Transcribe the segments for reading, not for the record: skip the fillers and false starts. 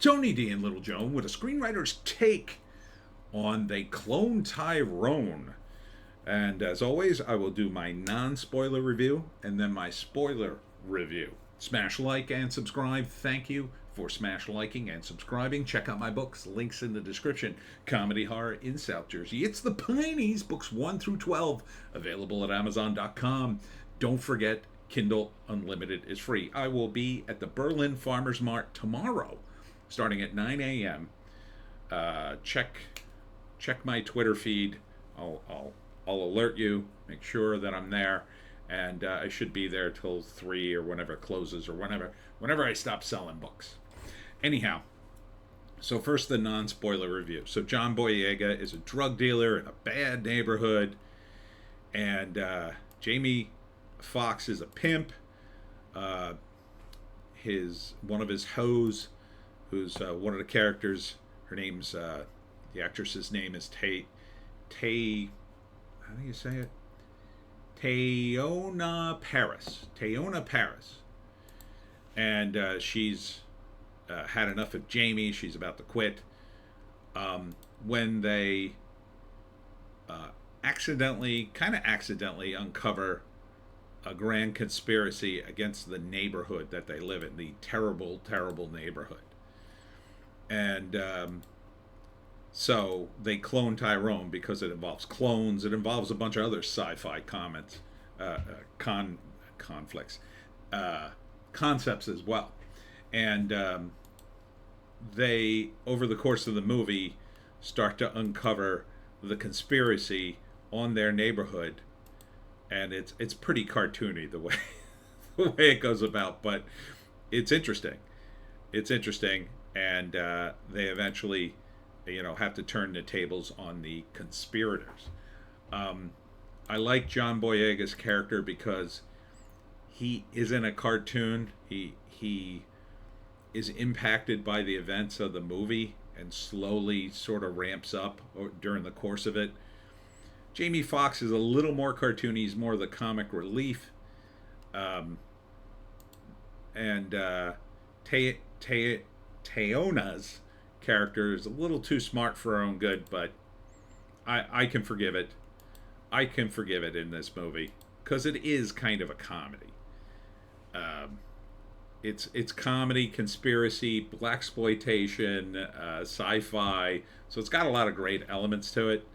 Tony D and Little Joan with a screenwriter's take on They Clone Tyrone. And as always, I will do my non spoiler review and then my spoiler review. Smash like and subscribe. Thank you for smash liking and subscribing. Check out my books, links in the description. Comedy Horror in South Jersey. It's the Pineys, books 1 through 12, available at Amazon.com. Don't forget, Kindle Unlimited is free. I will be at the Berlin Farmers Mart tomorrow, starting at 9 a.m. Check my Twitter feed. I'll alert you. Make sure that I'm there, and I should be there till 3 or whenever it closes, or whenever I stop selling books. Anyhow, so first the non-spoiler review. So John Boyega is a drug dealer in a bad neighborhood, and Jamie Foxx is a pimp. One of his hoes, who's one of the characters. Her name's the actress's name is Tay. How do you say it? Teyonah Parris. Teyonah Parris. And she's had enough of Jamie. She's about to quit. When they accidentally uncover a grand conspiracy against the neighborhood that they live in, the terrible, terrible neighborhood. And so they clone Tyrone because it involves clones. It involves a bunch of other sci-fi concepts as well. And they, over the course of the movie, start to uncover the conspiracy on their neighborhood, and it's pretty cartoony the way it goes about, but it's interesting. And they eventually, have to turn the tables on the conspirators. I like John Boyega's character because he isn't a cartoon. He is impacted by the events of the movie and slowly sort of ramps up during the course of it. Jamie Foxx is a little more cartoony. He's more the comic relief. And Teyonah's character is a little too smart for her own good, but I can forgive it. I can forgive it in this movie because it is kind of a comedy. It's comedy, conspiracy, blaxsploitation, sci-fi. So it's got a lot of great elements to it,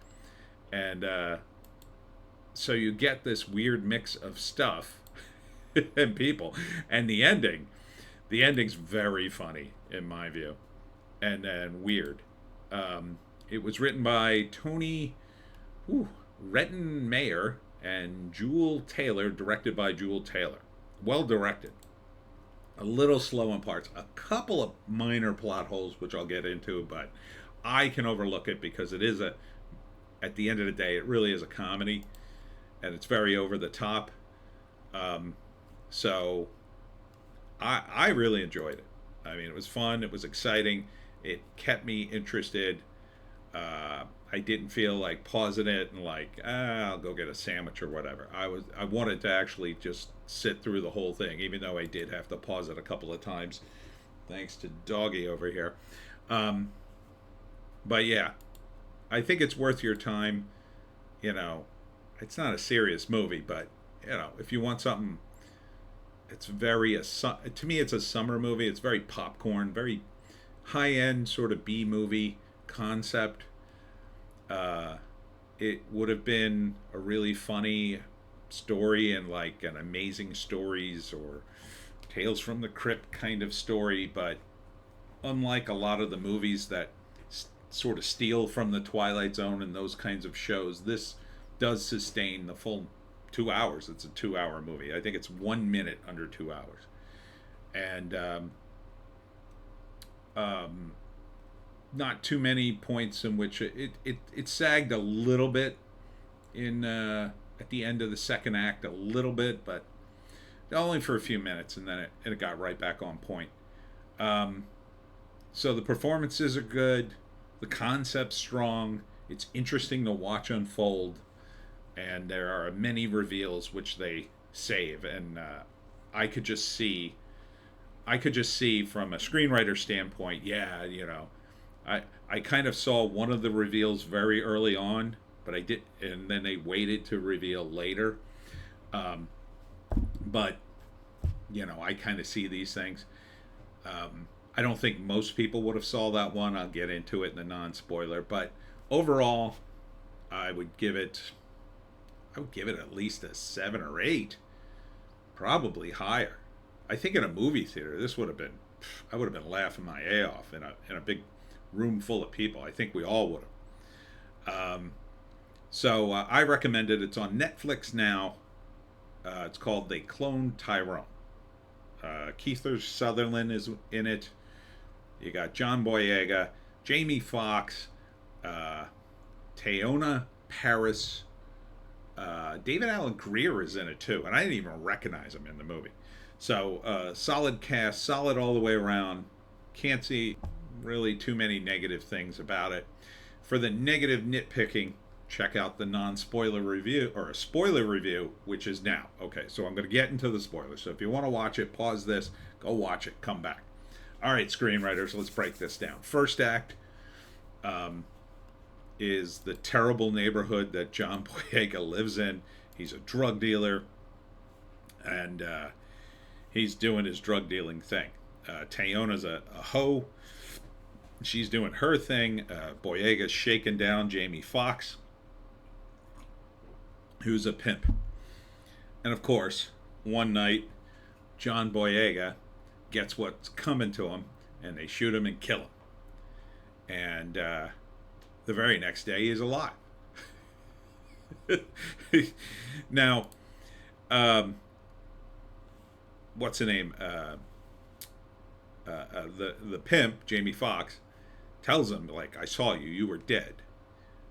and so you get this weird mix of stuff and people, and the ending's very funny in my view, and weird. It was written by Tony Retton-Mayer and Jewel Taylor, directed by Jewel Taylor. Well directed. A little slow in parts. A couple of minor plot holes, which I'll get into, but I can overlook it because it is at the end of the day, it really is a comedy, and it's very over the top. So I really enjoyed it. I mean, it was fun. It was exciting. It kept me interested. I didn't feel like pausing it and like, I'll go get a sandwich or whatever. I wanted to actually just sit through the whole thing, even though I did have to pause it a couple of times, thanks to Doggy over here. But yeah, I think it's worth your time. It's not a serious movie, but if you want something, it's to me, it's a summer movie. It's very popcorn, very high-end sort of B movie concept. It would have been a really funny story and like an Amazing Stories or Tales from the Crypt kind of story, but unlike a lot of the movies that sort of steal from the Twilight Zone and those kinds of shows, this does sustain the full 2 hours. It's a 2-hour movie. I think it's 1 minute under 2 hours, and not too many points in which it sagged a little bit in at the end of the second act, a little bit, but only for a few minutes, and then it got right back on point. So the performances are good, the concept's strong, it's interesting to watch unfold, and there are many reveals which they save, and I could just see I could just see from a screenwriter standpoint, yeah, you know, I kind of saw one of the reveals very early on, but I did, and then they waited to reveal later. Um, but you know, I kind of see these things. I don't think most people would have saw that one. I'll get into it in the non-spoiler, but overall, I would give it. I would give it at least a 7 or 8, probably higher. I think in a movie theater, this would have been. I would have been laughing my a off in a big room full of people. I think we all would have. So I recommend it. It's on Netflix now. It's called They Cloned Tyrone. Kiefer Sutherland is in it. You got John Boyega, Jamie Foxx, Teyonah Parris, David Alan Grier is in it too, and I didn't even recognize him in the movie. So solid cast, solid all the way around. Can't see really too many negative things about it. For the negative nitpicking, check out the non-spoiler review or a spoiler review, which is now. Okay, so I'm going to get into the spoilers. So if you want to watch it, pause this, go watch it, come back. All right, screenwriters, let's break this down. First act is the terrible neighborhood that John Boyega lives in. He's a drug dealer, and he's doing his drug dealing thing. Teyonah's a hoe. She's doing her thing. Boyega's shaking down Jamie Foxx, who's a pimp. And of course, one night, John Boyega gets what's coming to him, and they shoot him and kill him. And the very next day, he's alive. Now, what's the name? The pimp, Jamie Foxx, tells him, like, I saw you. You were dead.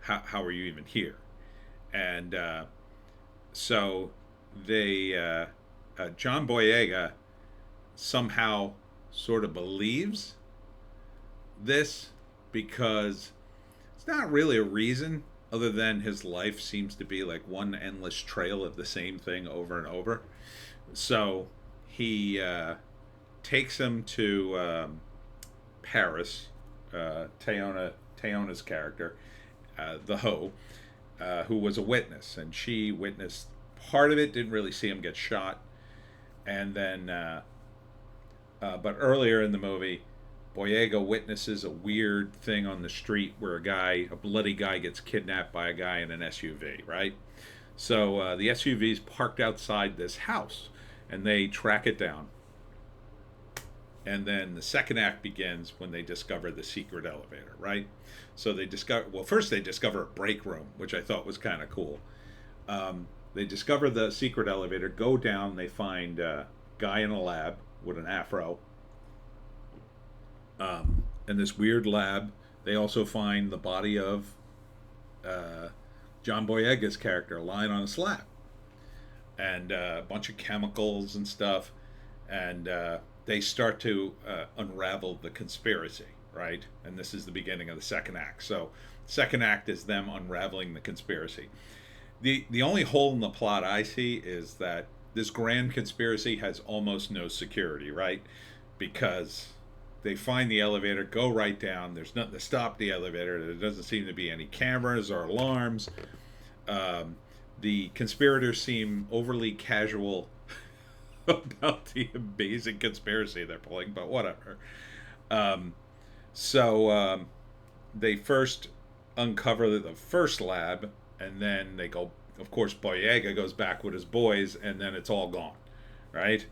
How are you even here? And so they, John Boyega somehow sort of believes this because it's not really a reason other than his life seems to be like one endless trail of the same thing over and over. So he takes him to Paris, Teyonah's character, the hoe, who was a witness, and she witnessed part of it, didn't really see him get shot. And then, but earlier in the movie, Boyega witnesses a weird thing on the street where a bloody guy gets kidnapped by a guy in an SUV, right? So the SUV's parked outside this house, and they track it down. And then the second act begins when they discover the secret elevator, right? So they first they discover a break room, which I thought was kind of cool. They discover the secret elevator, go down, they find a guy in a lab with an afro. In this weird lab, they also find the body of John Boyega's character lying on a slab. And a bunch of chemicals and stuff. And they start to unravel the conspiracy, right? And this is the beginning of the second act. So second act is them unraveling the conspiracy. The only hole in the plot I see is that this grand conspiracy has almost no security, right? Because they find the elevator, go right down. There's nothing to stop the elevator. There doesn't seem to be any cameras or alarms. The conspirators seem overly casual about the amazing conspiracy they're pulling, but whatever. So they first uncover the first lab, and then they go, of course, Boyega goes back with his boys, and then it's all gone, right?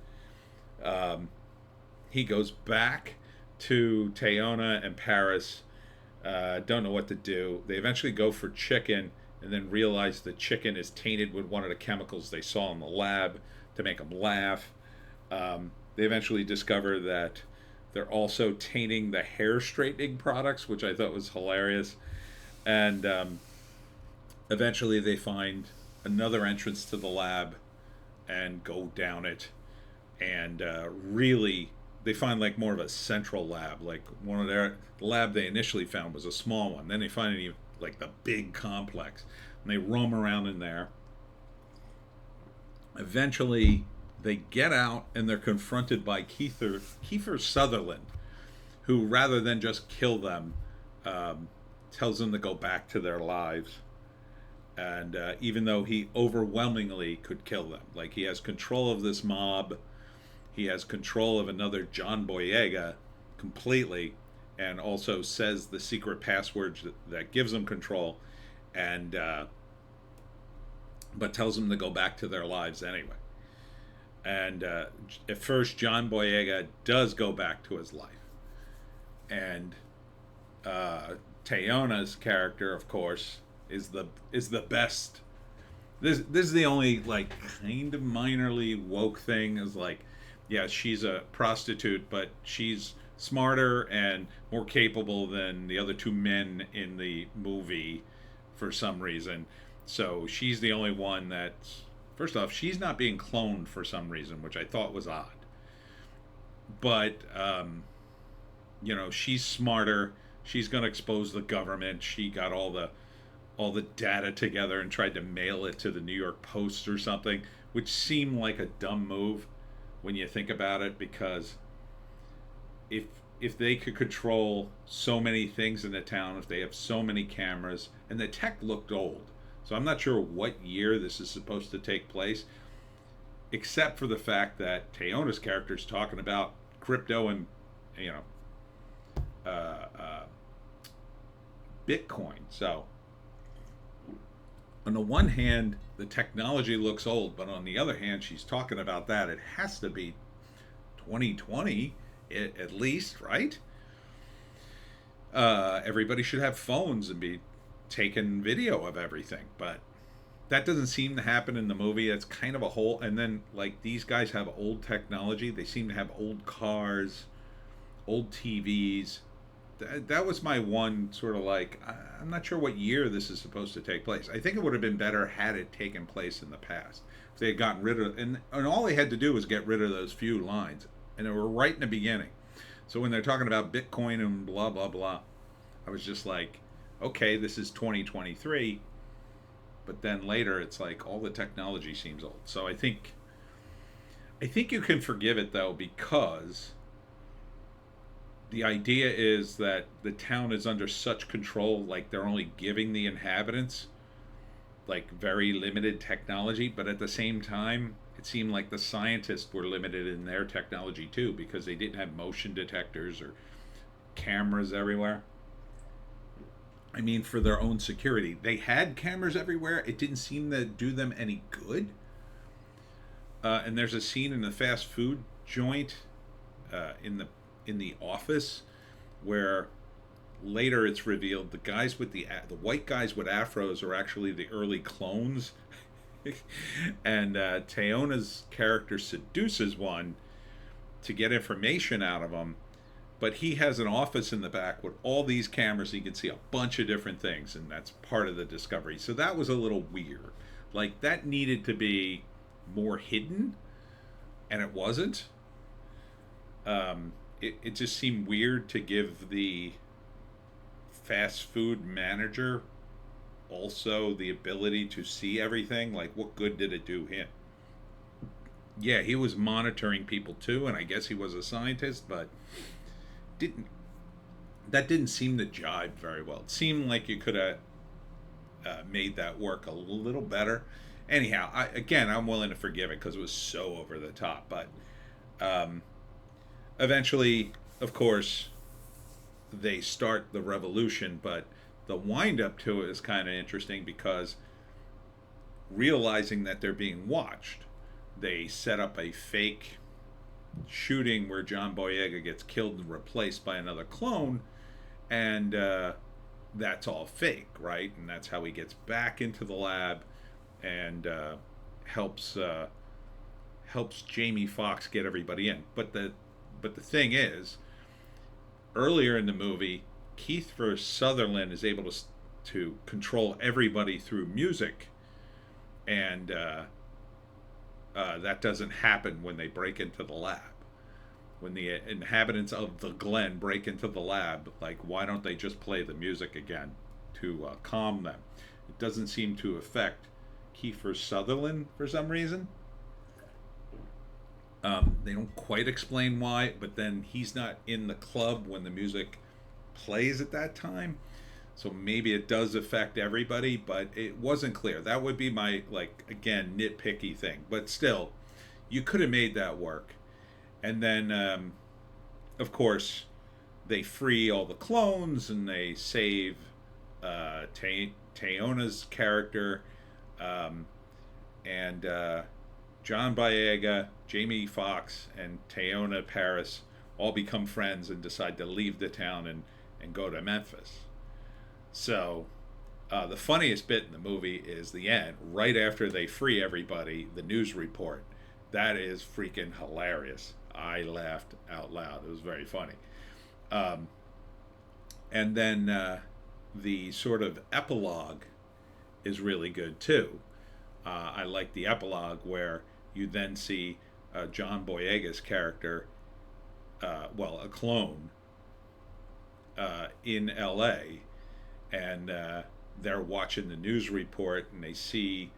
He goes back to Teyonah and Paris, don't know what to do. They eventually go for chicken, and then realize the chicken is tainted with one of the chemicals they saw in the lab to make them laugh. They eventually discover that they're also tainting the hair straightening products, which I thought was hilarious. And eventually they find another entrance to the lab and go down it. And really, they find like more of a central lab. Like the lab they initially found was a small one. Then they find like the big complex. And they roam around in there. Eventually, They get out and they're confronted by Kiefer Sutherland, who, rather than just kill them, um, tells them to go back to their lives. And even though he overwhelmingly could kill them, like he has control of this mob, he has control of another John Boyega completely, and also says the secret passwords that gives them control, and but tells them to go back to their lives anyway. And at first, John Boyega does go back to his life, and Tayona's character, of course, is the best. This is the only like kind of minorly woke thing. Is like, yeah, she's a prostitute, but she's smarter and more capable than the other two men in the movie for some reason. So she's the only one that's, first off, she's not being cloned for some reason, which I thought was odd. But she's smarter. She's going to expose the government. She got all the data together and tried to mail it to the New York Post or something, which seemed like a dumb move when you think about it, because if they could control so many things in the town, if they have so many cameras, and the tech looked old, so I'm not sure what year this is supposed to take place, except for the fact that Tayona's character is talking about crypto and uh, uh, Bitcoin. So on the one hand, the technology looks old, but on the other hand, she's talking about that. It has to be 2020 at least, right? Everybody should have phones and be taking video of everything, but that doesn't seem to happen in the movie. That's kind of a whole. And then, like, these guys have old technology. They seem to have old cars, old TVs. That was my one sort of like, I'm not sure what year this is supposed to take place. I think it would have been better had it taken place in the past. If they had gotten rid of, and all they had to do was get rid of those few lines. And they were right in the beginning. So when they're talking about Bitcoin and blah, blah, blah, I was just like, okay, this is 2023. But then later it's like all the technology seems old. So I think you can forgive it, though, because the idea is that the town is under such control, like they're only giving the inhabitants like very limited technology, but at the same time, it seemed like the scientists were limited in their technology too, because they didn't have motion detectors or cameras everywhere. I mean, for their own security, they had cameras everywhere. It didn't seem to do them any good. And there's a scene in the fast food joint in the office where later it's revealed the guys with the white guys with afros are actually the early clones. And Tayona's character seduces one to get information out of him, but he has an office in the back with all these cameras so you can see a bunch of different things, and that's part of the discovery. So that was a little weird. Like, that needed to be more hidden, and it wasn't. It just seemed weird to give the fast food manager also the ability to see everything. Like, what good did it do him? Yeah, he was monitoring people too, and I guess he was a scientist, but didn't seem to jive very well. It seemed like you could have made that work a little better. Anyhow, I'm willing to forgive it because it was so over the top. But eventually, of course, they start the revolution, but the wind up to it is kind of interesting because realizing that they're being watched, they set up a fake shooting where John Boyega gets killed and replaced by another clone, and that's all fake, right? And that's how he gets back into the lab and helps Jamie Foxx get everybody in. But the thing is, earlier in the movie, Kiefer Sutherland is able to control everybody through music, and that doesn't happen when they break into the lab. When the inhabitants of the Glen break into the lab, like, why don't they just play the music again to calm them? It doesn't seem to affect Kiefer Sutherland for some reason. They don't quite explain why, but then he's not in the club when the music plays at that time. So maybe it does affect everybody, but it wasn't clear. That would be my, like, again, nitpicky thing. But still, you could have made that work. And then, of course, they free all the clones and they save Tayona's character, um, and John Boyega, Jamie Foxx, and Tayona Paris all become friends and decide to leave the town and go to Memphis. So the funniest bit in the movie is the end, right after they free everybody, the news report. That is freaking hilarious. I laughed out loud. It was very funny. Um, and then the sort of epilogue is really good too. I like the epilogue where you then see John Boyega's character, well, a clone, in L.A., and they're watching the news report and they see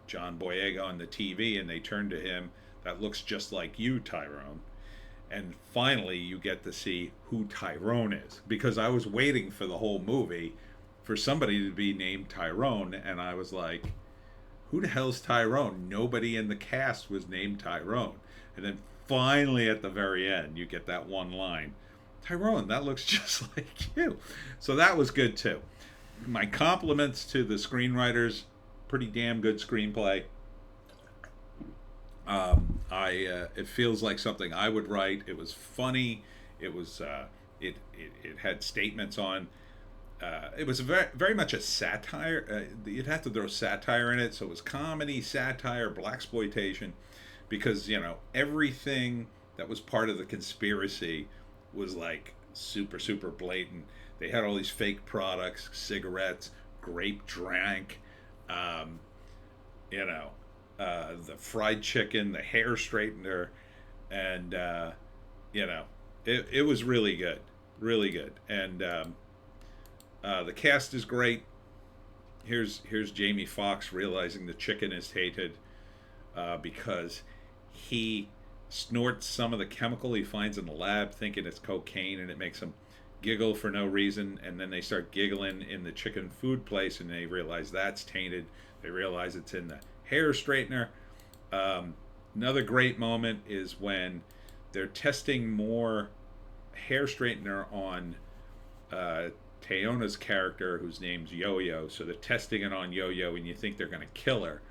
John Boyega on the TV and they turn to him. That looks just like you, Tyrone. And finally, you get to see who Tyrone is. Because I was waiting for the whole movie for somebody to be named Tyrone, and I was like, who the hell's Tyrone? Nobody in the cast was named Tyrone. And then finally, at the very end, you get that one line, Tyrone, that looks just like you. So that was good too. My compliments to the screenwriters. Pretty damn good screenplay. It feels like something I would write. It was funny. It was it had statements on. It was very much a satire. You'd have to throw satire in it, so it was comedy, satire, blaxploitation, because everything that was part of the conspiracy was like super super blatant. They had all these fake products, cigarettes, grape drank, um, you know, the fried chicken, the hair straightener, and it was really good, really good. And the cast is great. Here's Jamie Foxx realizing the chicken is hated because he snorts some of the chemical he finds in the lab, thinking it's cocaine, and it makes him giggle for no reason. And then they start giggling in the chicken food place, and they realize that's tainted. They realize it's in the hair straightener. Another great moment is when they're testing more hair straightener on Tayona's character, whose name's Yo-Yo. So they're testing it on Yo-Yo, and you think they're going to kill her.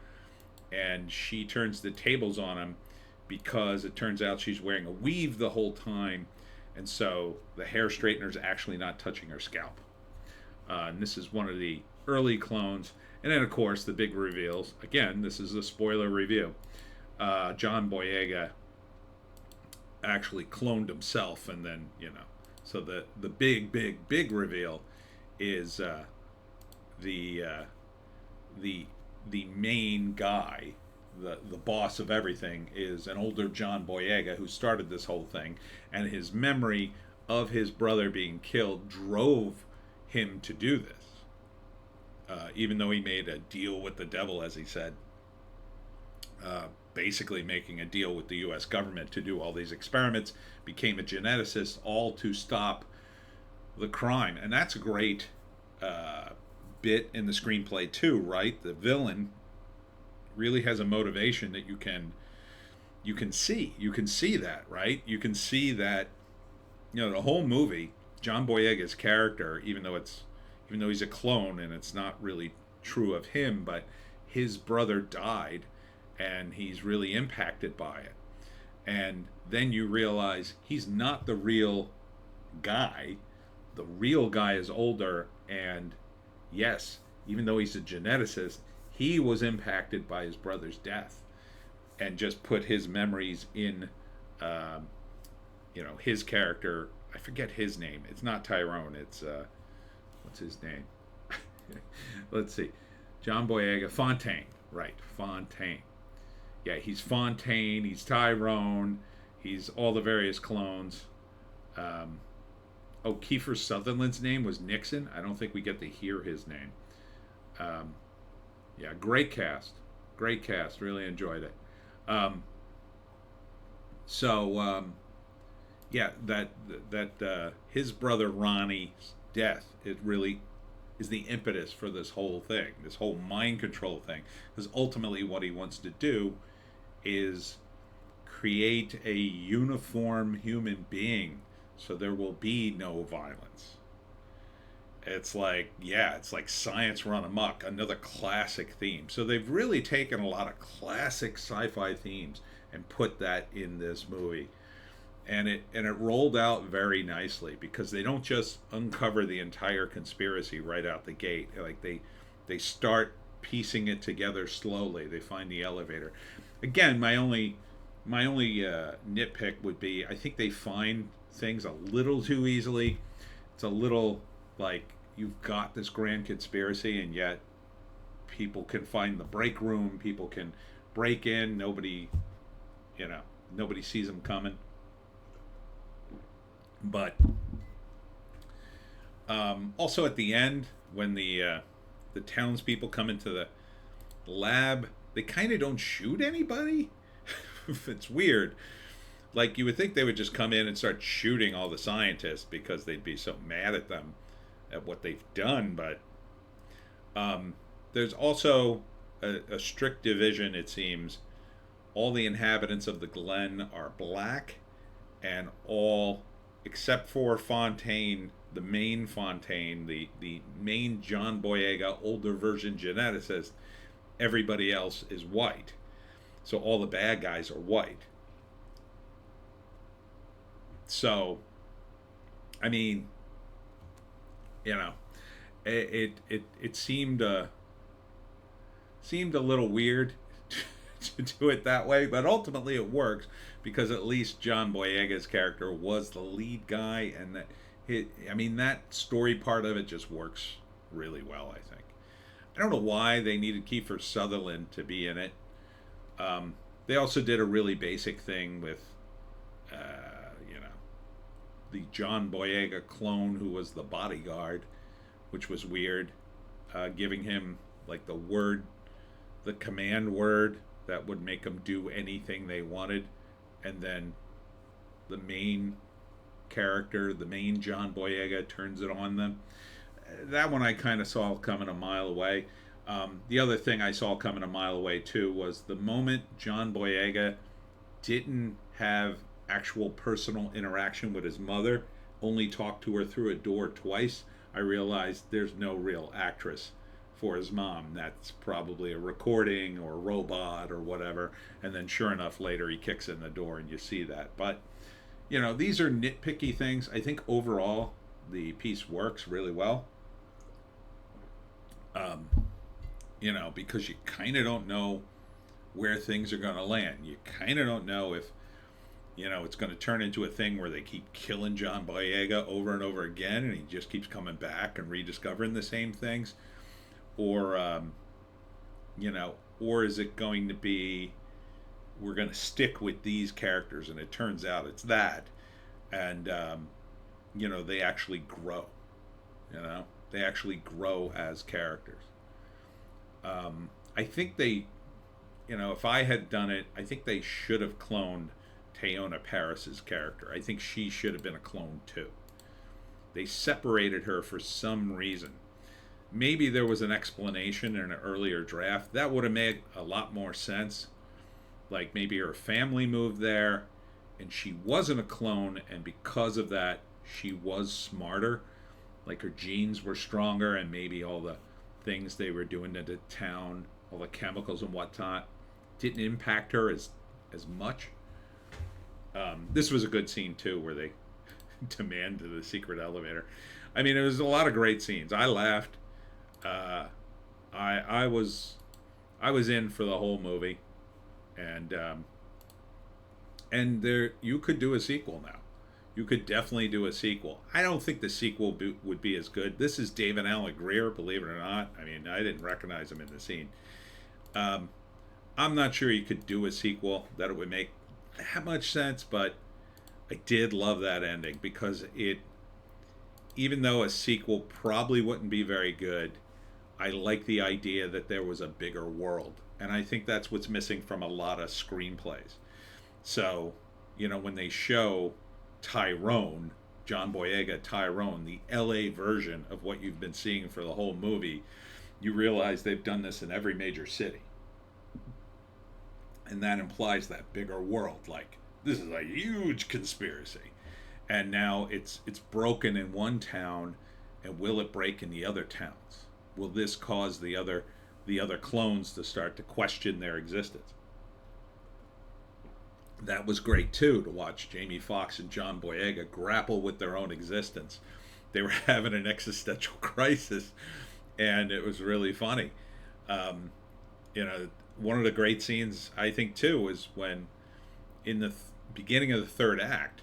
And she turns the tables on him because it turns out she's wearing a weave the whole time. And so the hair straightener is actually not touching her scalp. And this is one of the early clones. And then, of course, the big reveals. Again, this is a spoiler review. John Boyega actually cloned himself, and then, so the big reveal is the main guy, the boss of everything, is an older John Boyega who started this whole thing, and his memory of his brother being killed drove him to do this. Even though he made a deal with the devil, as he said, basically making a deal with the U.S. government to do all these experiments, became a geneticist, all to stop the crime. And that's a great bit in the screenplay too, right? The villain really has a motivation that you can see. You can see that, right? You can see that, the whole movie, John Boyega's character, even though he's a clone and it's not really true of him, but his brother died and he's really impacted by it. And then you realize he's not the real guy. The real guy is older, and yes, even though he's a geneticist, he was impacted by his brother's death and just put his memories in, his character. I forget his name. It's not Tyrone. It's, what's his name? Let's see. John Boyega. Fontaine. Right. Fontaine. Yeah, he's Fontaine. He's Tyrone. He's all the various clones. Kiefer Sutherland's name was Nixon. I don't think we get to hear his name. Yeah, great cast. Great cast. Really enjoyed it. So yeah, that his brother Ronnie's death, it really is the impetus for this whole thing, this whole mind control thing. Because ultimately, what he wants to do is create a uniform human being, so there will be no violence. It's like, yeah, it's like science run amok, another classic theme. So they've really taken a lot of classic sci-fi themes and put that in this movie. And it rolled out very nicely because they don't just uncover the entire conspiracy right out the gate. Like they start piecing it together slowly. They find the elevator. Again, my only nitpick would be I think they find things a little too easily. It's a little like you've got this grand conspiracy, and yet people can find the break room. People can break in. Nobody sees them coming. But also at the end, when the townspeople come into the lab, they kind of don't shoot anybody. It's weird. Like you would think they would just come in and start shooting all the scientists because they'd be so mad at them at what they've done. But there's also a strict division. It seems all the inhabitants of the Glen are black, and all except for Fontaine, the main Fontaine, the main John Boyega older version geneticist, everybody else is white. So all the bad guys are white. So, I mean, it seemed a little weird to do it that way, but ultimately it works because at least John Boyega's character was the lead guy, and that story part of it just works really well. I think. I don't know why they needed Kiefer Sutherland to be in it. They also did a really basic thing with, the John Boyega clone who was the bodyguard, which was weird, giving him like the command word that would make them do anything they wanted, and then the main character, the main John Boyega, turns it on them. That one I kind of saw coming a mile away. The other thing I saw coming a mile away too was the moment John Boyega didn't have actual personal interaction with his mother, only talked to her through a door twice, I realized there's no real actress for his mom. That's probably a recording or a robot or whatever. And then sure enough, later he kicks in the door and you see that. But, these are nitpicky things. I think overall the piece works really well. Because you kind of don't know where things are going to land. You kind of don't know if, it's going to turn into a thing where they keep killing John Boyega over and over again and he just keeps coming back and rediscovering the same things. Or, or is it going to be, we're going to stick with these characters and it turns out it's that. And, they actually grow. They actually grow as characters. I think they, if I had done it, I think they should have cloned Teyonah Parris's character. I think she should have been a clone too. They separated her for some reason. Maybe there was an explanation in an earlier draft. That would have made a lot more sense. Like maybe her family moved there and she wasn't a clone, and because of that, she was smarter. Like her genes were stronger, and maybe all the things they were doing to the town, all the chemicals and whatnot, didn't impact her as much. This was a good scene too, where they demanded the secret elevator. I mean, it was a lot of great scenes. I laughed. I was in for the whole movie, and there you could do a sequel now. You could definitely do a sequel. I don't think the sequel would be as good. This is David Alan Grier, believe it or not. I mean, I didn't recognize him in the scene. I'm not sure you could do a sequel that it would make that much sense, but I did love that ending because even though a sequel probably wouldn't be very good, I like the idea that there was a bigger world. And I think that's what's missing from a lot of screenplays. So, when they show Tyrone, John Boyega, Tyrone, the LA version of what you've been seeing for the whole movie, you realize they've done this in every major city. And that implies that bigger world. Like, this is a huge conspiracy. And now it's broken in one town, and will it break in the other towns? Will this cause the other clones to start to question their existence? That was great too, to watch Jamie Foxx and John Boyega grapple with their own existence. They were having an existential crisis, and it was really funny. One of the great scenes, I think, too, was when in the beginning of the third act,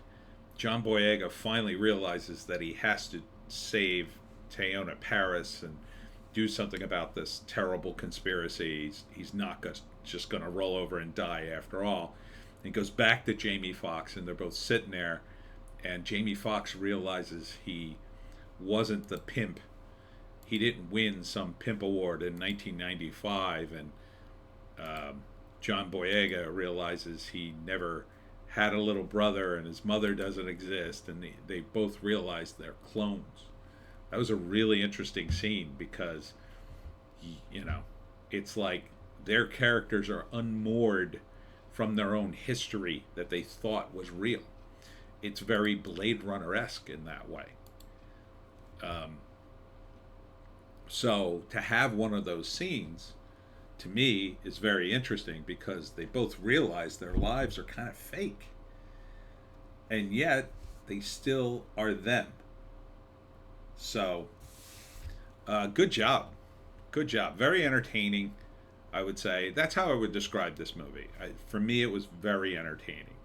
John Boyega finally realizes that he has to save Teyonah Parris and do something about this terrible conspiracy. He's not just going to roll over and die after all. And goes back to Jamie Foxx, and they're both sitting there, and Jamie Foxx realizes he wasn't the pimp. He didn't win some pimp award in 1995, and John Boyega realizes he never had a little brother, and his mother doesn't exist, and they both realize they're clones. That was a really interesting scene because, it's like their characters are unmoored from their own history that they thought was real. It's very Blade Runner-esque in that way. So to have one of those scenes, to me, is very interesting because they both realize their lives are kind of fake. And yet, they still are them. So, good job. Good job. Very entertaining, I would say. That's how I would describe this movie. For me, it was very entertaining.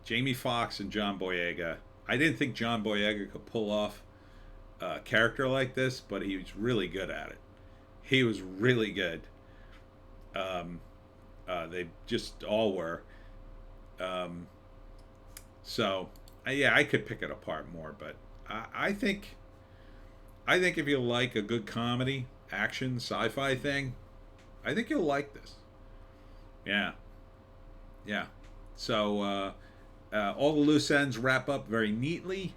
Jamie Foxx and John Boyega. I didn't think John Boyega could pull off a character like this, but he was really good at it. He was really good. They just all were. I could pick it apart more, but I think if you like a good comedy, action, sci-fi thing, I think you'll like this. Yeah. So all the loose ends wrap up very neatly.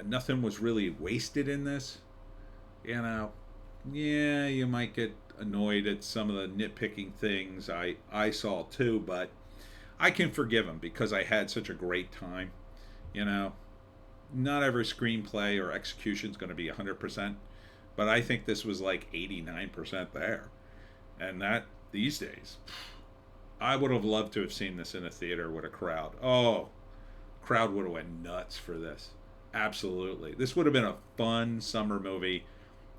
Nothing was really wasted in this. You might get annoyed at some of the nitpicking things I saw too, but I can forgive them because I had such a great time. Not every screenplay or execution is going to be 100%, but I think this was like 89% there. And that, these days, I would have loved to have seen this in a theater with a crowd. Oh, crowd would have went nuts for this. Absolutely. This would have been a fun summer movie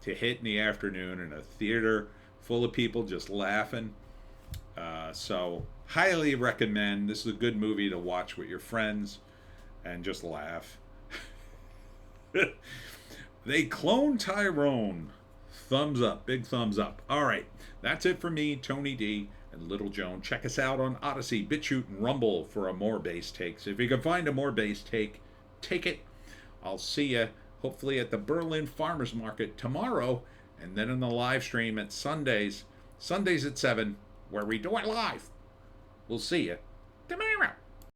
to hit in the afternoon in a theater full of people just laughing. So, highly recommend. This is a good movie to watch with your friends and just laugh. They cloned Tyrone. Thumbs up. Big thumbs up. All right. That's it for me, Tony D, and Little Joan. Check us out on Odysee, Bitchute, and Rumble for a more base takes. If you can find a more base take it. I'll see you hopefully at the Berlin Farmers Market tomorrow, and then in the live stream at Sundays at 7, where we do it live. We'll see you.